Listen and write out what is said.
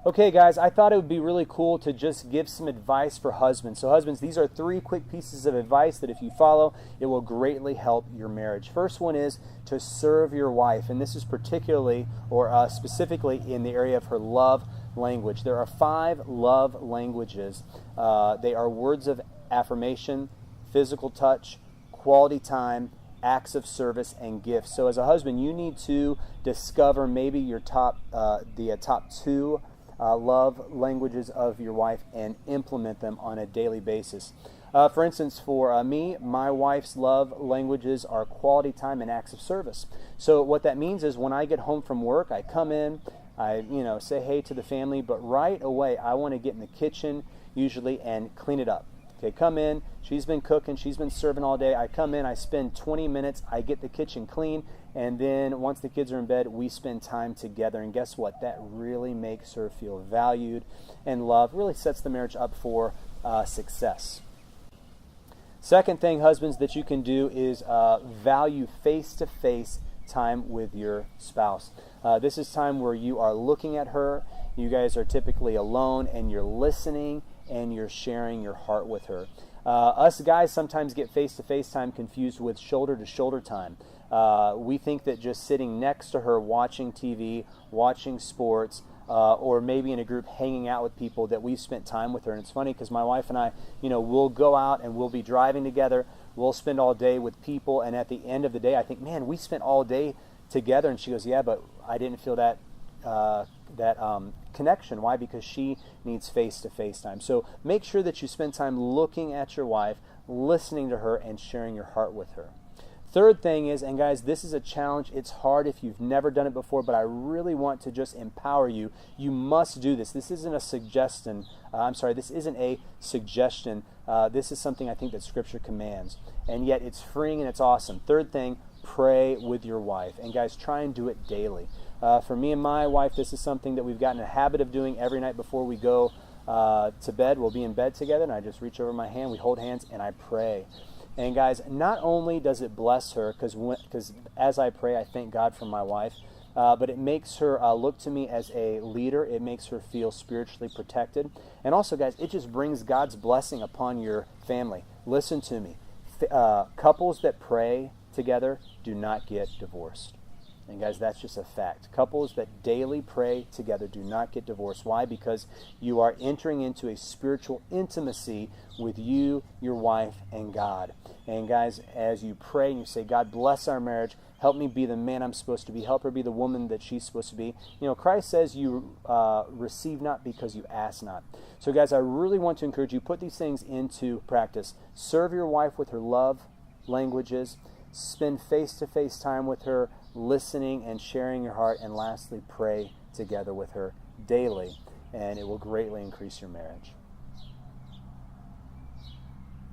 Okay, guys, I thought it would be really cool to just give some advice for husbands. So husbands, these are 3 quick pieces of advice that if you follow, it will greatly help your marriage. First one is to serve your wife, and this is particularly or specifically in the area of her love language. There are 5 love languages. They are words of affirmation, physical touch, quality time, acts of service, and gifts. So as a husband, you need to discover maybe your top 2 love languages of your wife and implement them on a daily basis. For instance, for me, my wife's love languages are quality time and acts of service. So what that means is when I get home from work, I come in, I say hey to the family, but right away I want to get in the kitchen usually and clean it up. Okay, come in, she's been cooking, she's been serving all day. I come in, I spend 20 minutes, I get the kitchen clean, and then once the kids are in bed, we spend time together. And guess what? That really makes her feel valued and loved, really sets the marriage up for success. Second thing, husbands, that you can do is value face-to-face time with your spouse. This is time where you are looking at her, you guys are typically alone, and you're listening and you're sharing your heart with her. Us guys sometimes get face-to-face time confused with shoulder-to-shoulder time. We think that just sitting next to her watching TV, watching sports, or maybe in a group hanging out with people, that we've spent time with her. And it's funny because my wife and I, we'll go out and we'll be driving together, we'll spend all day with people, and at the end of the day I think, man, we spent all day together. And she goes, yeah, but I didn't feel that connection. Why? Because she needs face-to-face time. So make sure that you spend time looking at your wife, listening to her, and sharing your heart with her. Third thing is, and guys, this is a challenge. It's hard if you've never done it before, but I really want to just empower you. You must do this. This isn't a suggestion. This isn't a suggestion. This is something I think that Scripture commands. And yet it's freeing and it's awesome. Third thing, pray with your wife. And guys, try and do it daily. For me and my wife, this is something that we've gotten a habit of doing every night before we go to bed. We'll be in bed together, and I just reach over my hand, we hold hands, and I pray. And guys, not only does it bless her, because as I pray, I thank God for my wife, but it makes her look to me as a leader. It makes her feel spiritually protected. And also, guys, it just brings God's blessing upon your family. Listen to me. Couples that pray together do not get divorced. And guys, that's just a fact. Couples that daily pray together do not get divorced. Why? Because you are entering into a spiritual intimacy with you, your wife, and God. And guys, as you pray and you say, God, bless our marriage, help me be the man I'm supposed to be, help her be the woman that she's supposed to be. Christ says you receive not because you ask not. So guys, I really want to encourage you, put these things into practice. Serve your wife with her love languages. Spend face-to-face time with her, listening and sharing your heart, and lastly, pray together with her daily, and it will greatly increase your marriage.